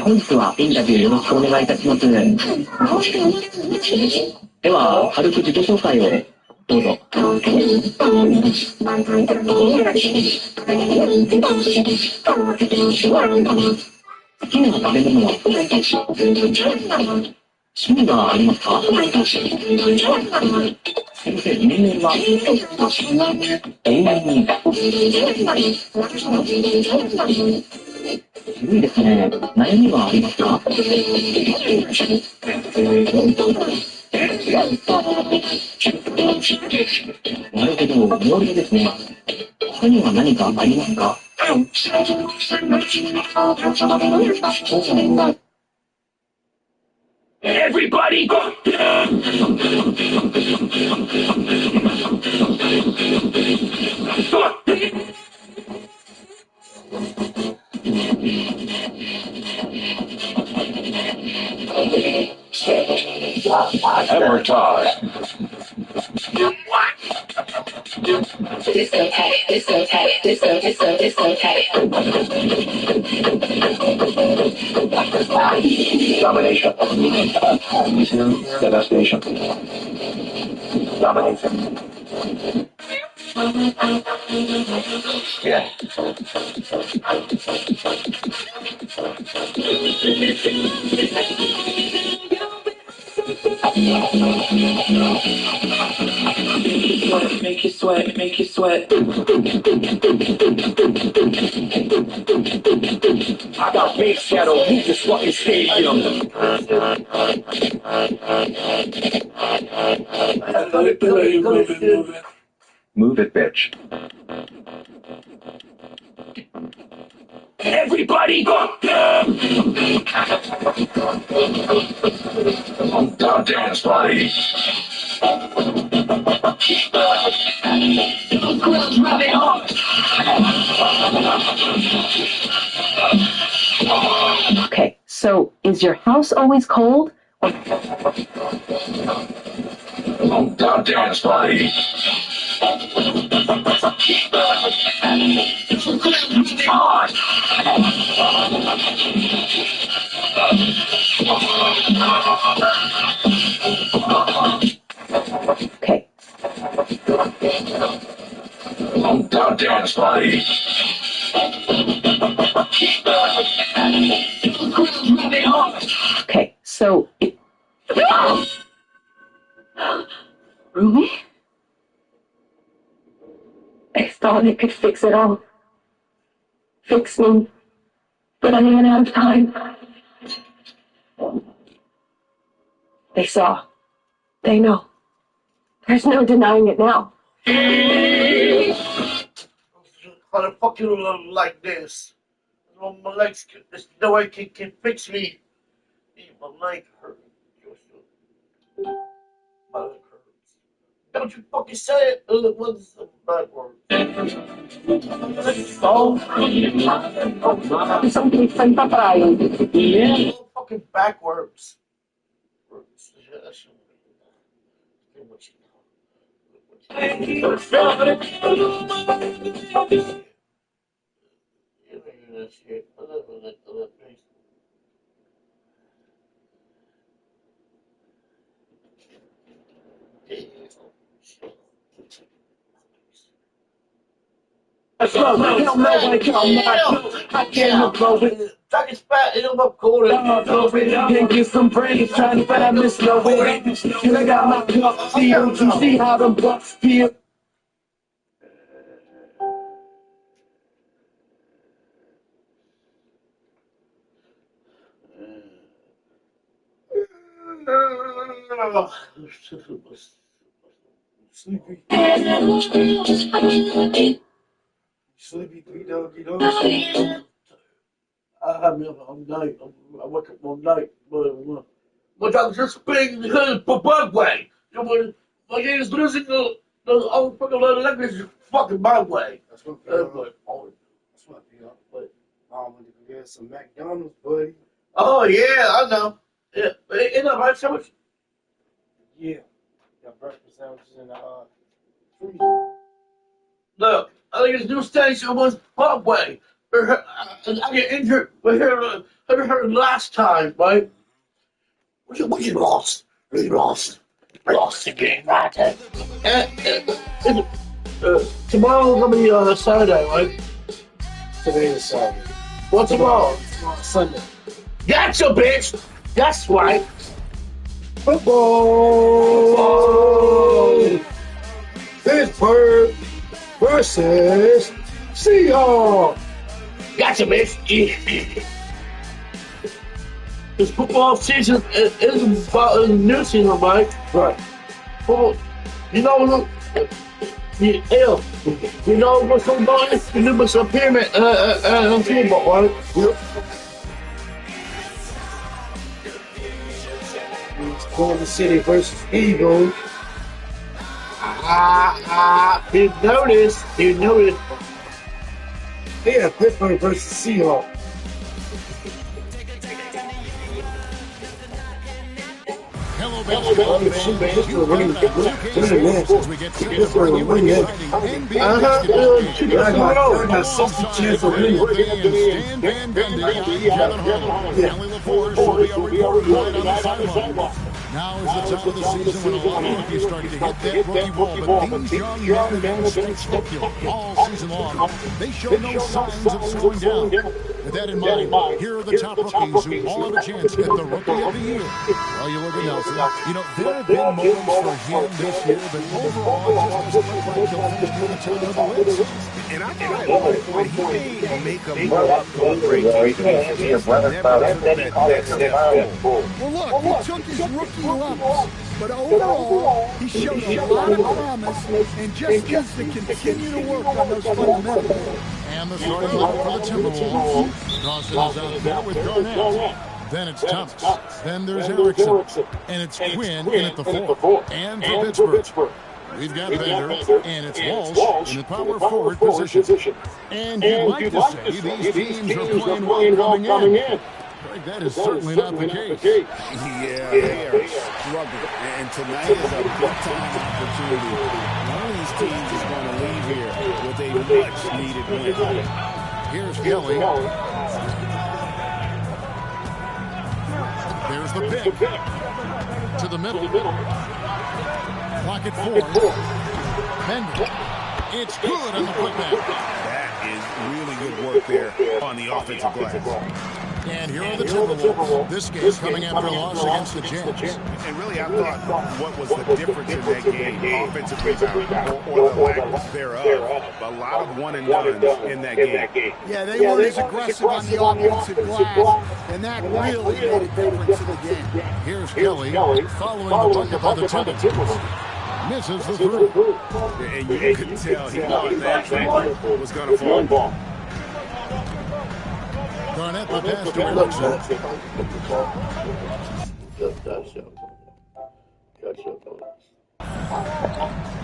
本日はインタビューよろしくお願いいたします。では、軽く自己紹介をどうぞ。好きな食べ物は趣味がありますか？すみません、年齢は永遠に。渋いですね。悩みはありますか？なるほど、モールドですね。他には何かありますか？Everybody go! Advertise. What? Discotheque, discotheque, discotheque. Domination. Devastation. Domination. Yeah. Make you sweat, make you sweat. I got big shadow, move this fucking stadium. Move it, bitch. Everybody go! Don't dance, buddy. Okay, so is your house always cold? Don't dance, buddy. Okay. Don't dance, buddy. Okay, so Rumi? I thought I could fix it all. Fix me. But I ran out of time. They saw. They know. There's no denying it now. How the fuck you look like this? My legs, there's no way can fix me. My leg hurts. My leg hurts. Don't you fucking say it. What's the bad word? Yeah. Fucking backwards. I don't know when I can't go with it. Take a spat in my corner. Can't get some brains trying to find Miss Nowhere. And I got my cup filled. You see how them bucks feel. Sleepy. Sleepy, doggy dog. I'm night. I wake up one night. But I'm just being the bug way. My game is losing the old fucking language is fucking my way. That's what that's what I feel. But I went to get some McDonald's, buddy. Oh yeah, I know. Yeah, ain't that right sandwich? Yeah. Got breakfast sandwiches in the freezer. Look, I think it's new station was Parkway. I get injured with her last time, right? We lost. We lost. We lost the game, right? Tomorrow's gonna be Saturday, right? Today is Saturday. What's tomorrow? Tomorrow's Sunday. Gotcha, bitch. That's right. Football. Pittsburgh versus Seahawks. Gotcha, bitch. This football season is about a new season, right? Right. Well, you know what? You know what's going on? You know what's a pyramid football, right? Yep. It's Kansas City versus Eagles. You notice. Yeah, Pittsburgh versus Seahawks. Hello, basketball fans. You are now as we get set to bring you an exciting NBA basketball game. I got 60 chance of winning. Stan Van Gundy, Kevin Harlan, Kelly LaForge will be a reporter right on the sideline. Now is the time of the season when a lot of rookies starting to hit that rookie wall, but these young men have been spectacular all season long. They show no signs of slowing down. With that in mind, here are the top rookies who all have a chance at the Rookie of the Year. Well, you look at Nelson. You know, there have been moments for him this year, but overall, it just doesn't look like he'll finish near the top of the list. And I think when he may make a move up to a break, he's never took that step forward. Well, look, he took his rookie lumps, but overall, he showed a lot of promise and just needs to continue to work on those fundamentals. And the starting lineup for the Timberwolves. Dawson is out there with Garnett. Then it's Thomas. Then there's Erickson. And it's Quinn in at the 4. And for Pittsburgh, we've got Bender. And it's Walsh in the power forward position. And you'd like to say these teams are playing well coming in. That is certainly not the case. Yeah, they are struggling. And tonight is a big-time opportunity. One of these teams is going to leave here with a much-needed win. Here's Kelly. There's the pick. To the middle. Clock at 4. Bender. It's good on the putback. That is really good work there on the offensive glass. And here are the Timberwolves. This game coming after a loss against the Jazz. And really, I thought what was the difference in that game? Offensive rebound or the lack thereof. A lot of one-and-dones in that game. Yeah, they weren't as aggressive on the offensive glass, and that really made a difference in the game. Here's Kelly following the bucket by the Timberwolves. Misses the three. And you could tell he thought that was going to fall. Garnett the pass to Erickson.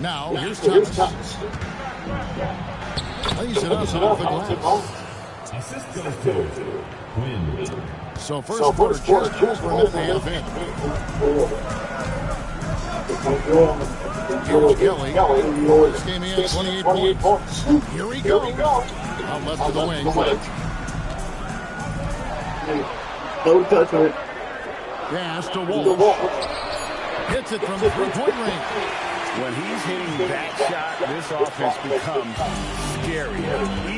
Now, here's Thomas. Lays it up off the glass. So first quarter, just over a minute and a half in. Here's Kelly. This game he had 28 points. Here we go. Out left to the wing. No touching. Pass to Walsh. Hits it from the three-point range. When he's hitting that shot, this offense becomes scary,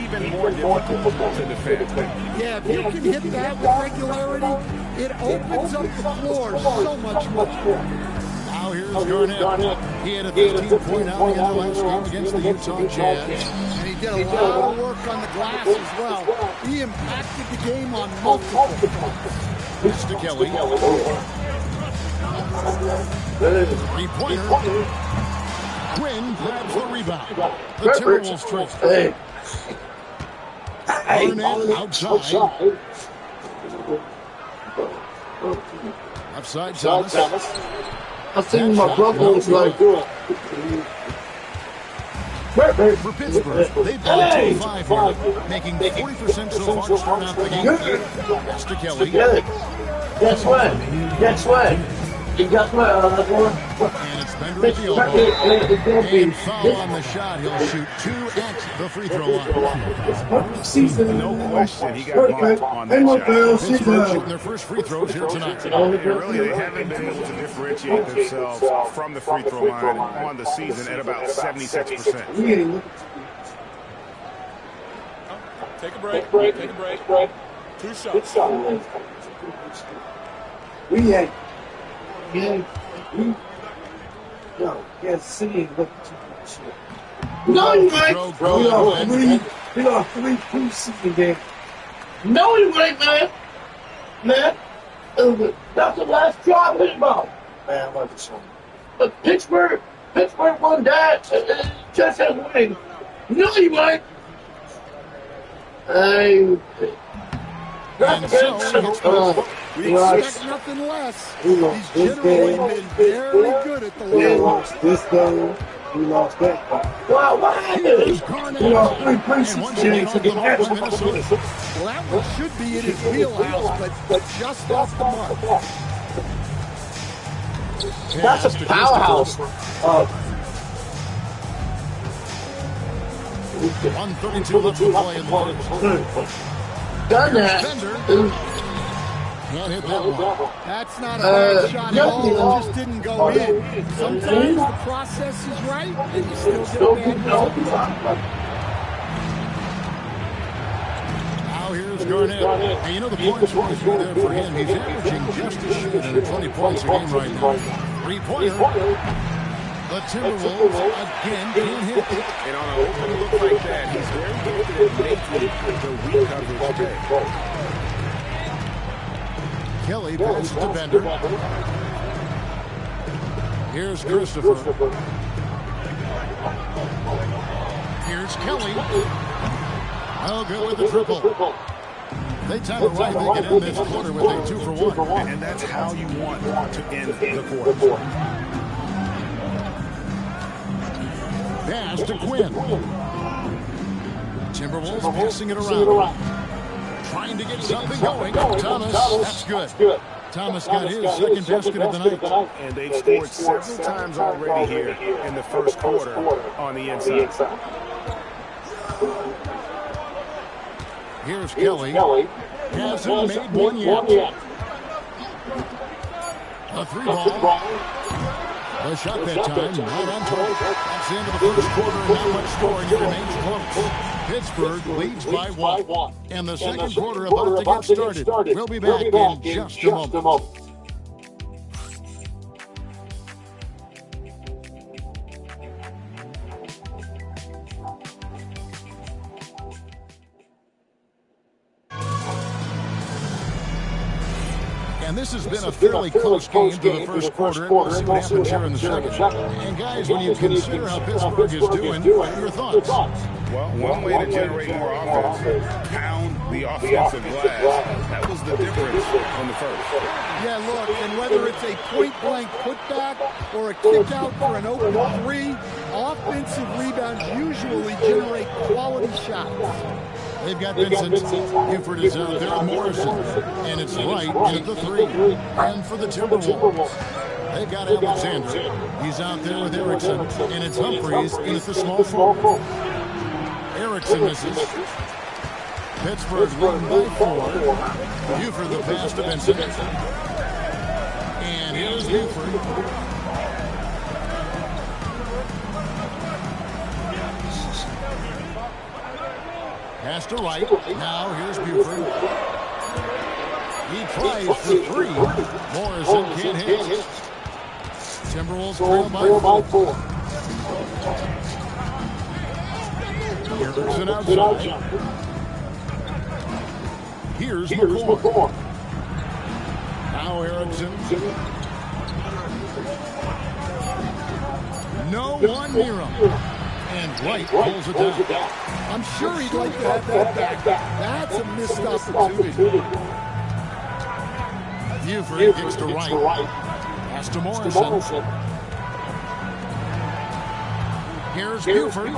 even more difficult to defend. Yeah, if you can hit that with regularity, it opens up the floor so much more. Now here's Garnett. He had a 15-point outing in the last game against the Utah Jazz. And he did a lot of work on the glass as well. He impacted the game on multiple fronts. Pitch to Kelly. Three-pointer. Quinn grabs the rebound. The Timberwolves trace. Garnett outside. Outside Thomas. I think my brother was like, for Pittsburgh, they've got a 2-5 here, making 40% so far to start out the game. That's to Kelly. Guess what? You got my and it's Bender at the elbow. And foul on the shot. He'll shoot 2 at the free throw line. No question, he got marked on that shot. Pittsburgh shooting their first free throws here tonight. Really, they haven't been able to differentiate themselves from the free throw line on the season at about 76%. Take a break. 2 shots. Kansas City look too much. No, you ain't. We got 3 preseason games. No, you ain't, man. That's the last job in ball. Man, I'm about to show you. But Pittsburgh won that just as winning. No, you ain't. We expect nothing less. He's generally been very good at the line. This game, we lost that. Wow, what happened? We lost 3 preseason games against Minnesota. Well, that one should be in his wheelhouse, but just off the mark. That's a powerhouse. 1:32 left to play in the first. Done that. Can't hit that one. That's not a bad shot at all. It just didn't go in. Sometimes the process is right, and you still get bad results. Now here's Garnett. And you know the points are through there for him. He's averaging just a shade under 20 points a game right now. 3-pointer. The Timberwolves again can't hit. And on an open look like that, he's very gifted at making the weak coverage pay. Kelly passes to Bender. Here's Christopher. Here's Kelly. Oh, good with the triple. They time it right. They can end this quarter with a 2-for-1. And that's how you want to end the quarter. Pass to Quinn. Timberwolves passing it around. Trying to get something going. Thomas, that's good. Thomas got his second basket of the night. And they've scored several times already here in the first quarter on the inside. Here's Kelly. Hasn't made one yet. A 3-ball. The shot that time, not on target. That's the end of the first quarter, and not much scoring. It remains close. Pittsburgh leads by 1. And the second quarter about to get started. We'll be back in just a moment. And this has been a fairly close game to the first quarter, and we'll see what happens here in the second. And guys, when you consider how Pittsburgh is doing, what are your thoughts? Well, one way to generate more offense, pound the offensive glass. That was the difference on the first. Yeah, look, and whether it's a point-blank putback or a kick-out for an open 3, offensive rebounds usually generate quality shots. They've got Vincent. Buford is out there with Morrison. And it's Wright in at the 3. And for the Timberwolves, they've got Alexander. He's out there with Erickson. And it's Humphreys in at the small forward. Erickson misses. Pittsburgh leading by 4. Buford the pass to Vincent. And here's Buford. Pass to Wright. Now here's Buford. He tries for 3. Morrison can't hit. Timberwolves trail by 4. Erickson outside. Here's McCord. Now Erickson. No one near him. And Wright pulls it down. I'm sure he'd like to have that back. That's a missed opportunity. Buford gets to Wright. Pass to Morrison. Here's Buford.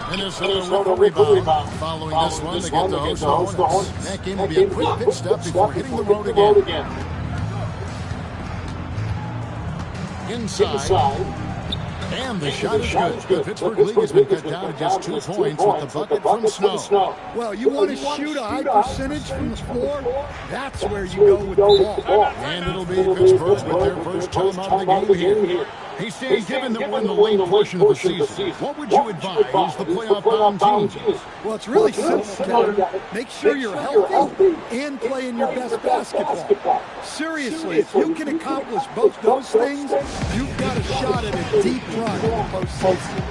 Minnesota with a rebound. Following this one, they get the host Hornets. That game will be a quick pit stop before hitting the road again. Inside. And the shot is good. The Pittsburgh League has been cut down to just 2 points with the bucket from Snow. Well, you want to shoot a high percentage from the floor? That's where you go with the ball. And it'll be Pittsburgh with their first time out of the game here. Hey, Stan, given that we're in the late portion of the season, what would you advise the playoff-bound teams? Well, it's really simple, Kevin. Make sure you're healthy and playing your best basketball. Seriously, if you can accomplish both those things, you've got a shot at a deep run in the postseason.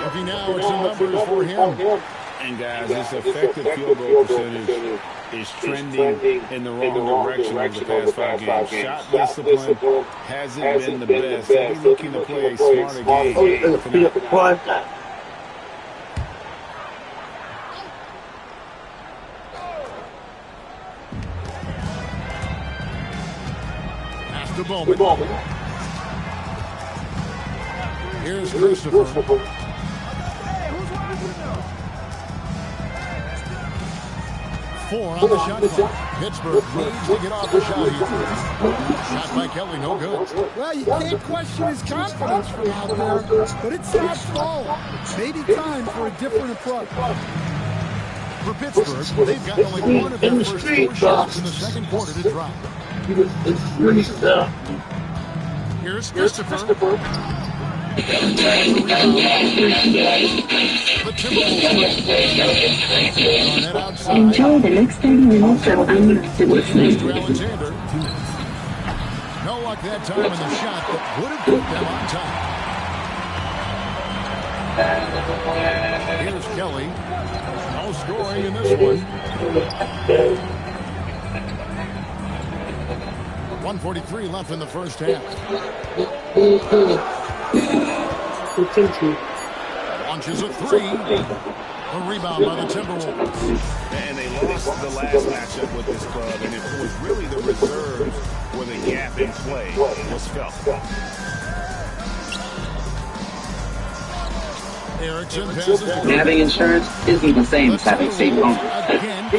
Looking now at some numbers for him. And guys, this effective field goal percentage is trending in the wrong direction over the past 5 games. Shot discipline hasn't been the best. They'll be looking to play a smarter game tonight. Pass to Bowman. Here's Christopher. 4 on the shot clock. Pittsburgh needs to get off the shot here. Shot by Kelly, no good. Well, you can't question his confidence from out there, but it's not falling. Maybe time for a different approach. For Pittsburgh, they've got only one of their first 4 shots in the second quarter to drop. Here's Christopher. The Enjoy the next 30 minutes of unlimited listening. Alexander. No luck that time in the shot that would have put them on top. Here's Kelly. No scoring in this one. 1:43 left in the first half. Launches a 3. A rebound by the Timberwolves. And they lost the last matchup with this club, and it was really the reserves where the gap in play was felt. Erickson passes to having insurance isn't the same as having safe home. And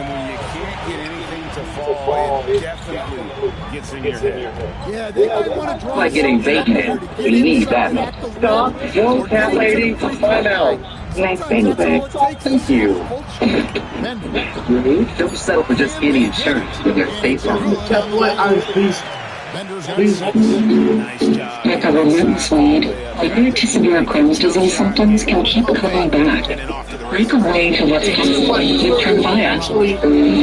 when you can't get anything to fall fall, it definitely gets in your head. Yeah, they might want to draw. Like getting bacon. We need that. Stop, young cat lady, time out. Nice baby babe. Thank you. Really? Don't settle for just getting insurance with your face on. Tell me what, please. Nice job. Like a relentless lead, severe to severe Crohn's disease symptoms can keep coming back. Break away to what's possible with Tremfya.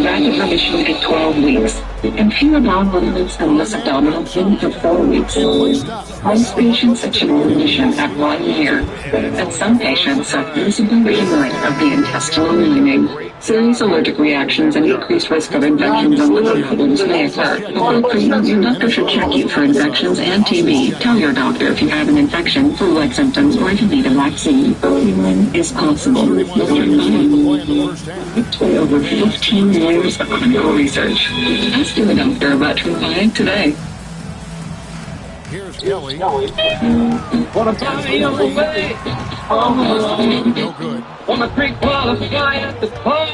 Rapid remission at 12 weeks, and fewer bowel movements and less abdominal pain for 4 weeks. Most patients achieve remission at 1 year, and some patients have visible healing of the intestinal lining. Serious allergic reactions and increased risk of infections and liver problems may occur. Your doctor should check you for infections and TB. Tell your doctor if you have an infection, flu-like symptoms, or if you need a vaccine. Healing is possible. With over 15 years of clinical research. Ask your doctor about Tremfya today. Here's Kelly. Wanna buy your way? No good. Wanna pre-qualify at the park?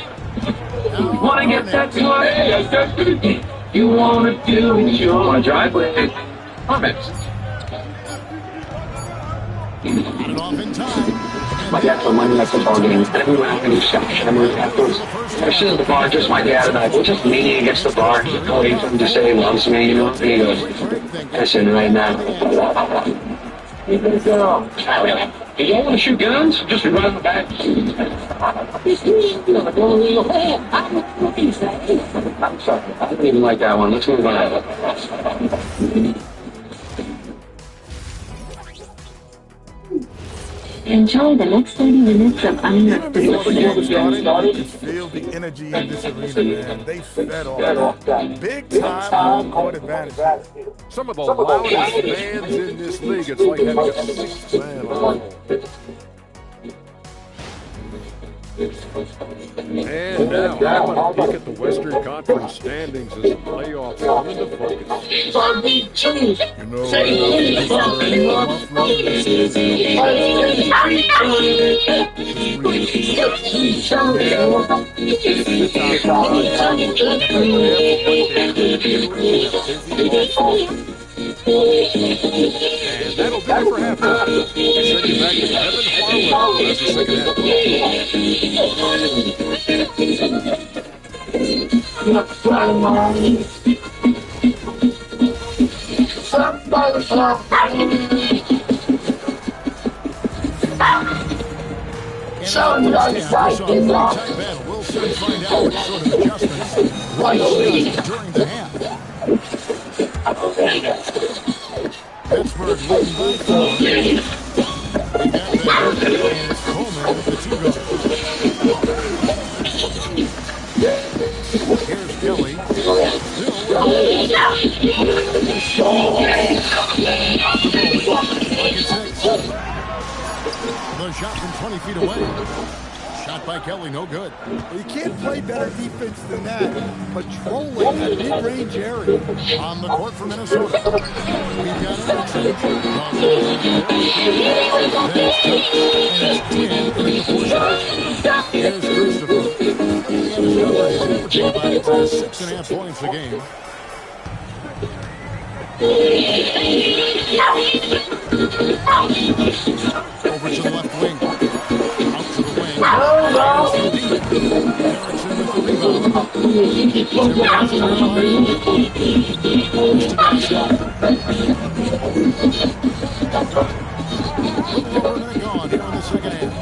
Wanna get that toy? You wanna do it your driveway? Perfect. Got it off in time. My dad told my at football games that we went out and do shop. And I moved afterwards. I was sitting at the bar, just my dad and I. We're just leaning against the bar, waiting for him to say he loves me, you know. And he goes, listen, right now. You better go. You don't want to shoot guns? Just run in the back. I'm sorry. I didn't even like that one. Let's move on. Enjoy the next 30 minutes of uninterrupted listening. Feel the energy in this arena, man. They fed off that. Big time court advantage. Some of the loudest fans in this league. It's like having a sixth man on. And now, having a peek at the Western Conference standings as the playoffs come into focus. You know, And that'll do it for halftime. Send you back to Evan Harlow as the second half. We'll soon find out what sort of adjustments during the half. Pittsburgh leading by 4. We got that, and it's Coleman with the 2 goals. Here's Kelly. The shot from 20 feet away. Shot by Kelly, no good. You can't play better defense than that. Patrolling that mid-range area. On the court for Minnesota. We've got interchange. Here's Christopher. His number is about 6.5 points a game. Over to the left wing. Out to the wing. Erickson with the rebound. Gone here in the second half.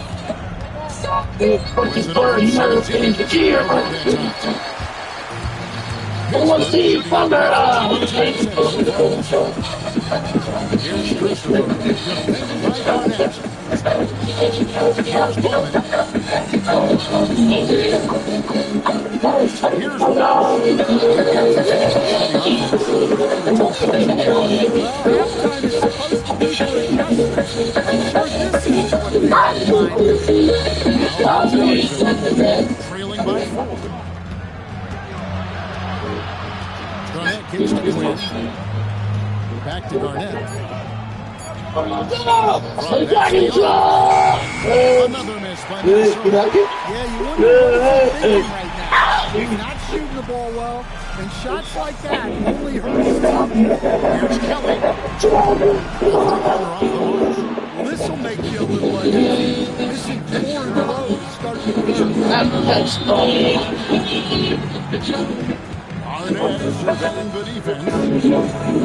Let's see Thunder! Here's Christopher. Here's Bowman. Here's trailing by 4. Garnett kicks to Quinn. Back to Garnett. Another miss by Minnesota. Yeah, you wonder what they're thinking right now. He's not shooting the ball well, and shots like that only hurt his team. Here's Kelly. Well, this will make you a little uneasy. Missing 4 in a row to start the Arnett surveying the defense.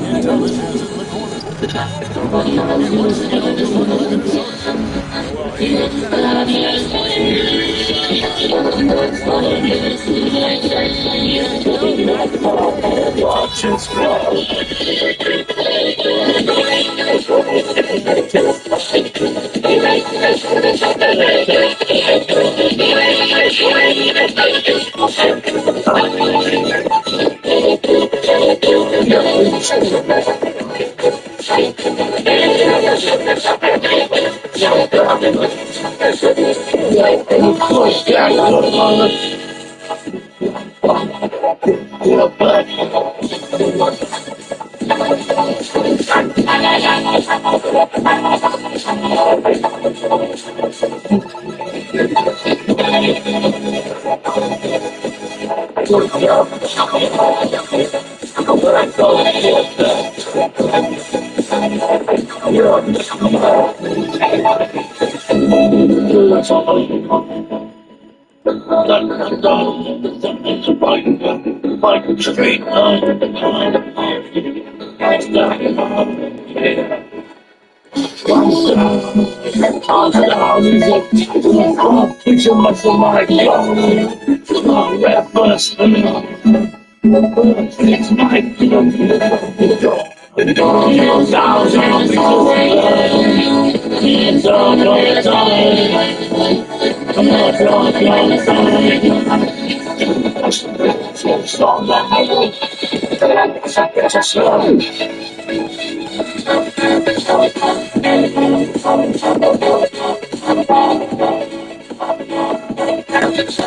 Intellis has it in the corner. And once again, overrun by Minnesota. Well, he's going to have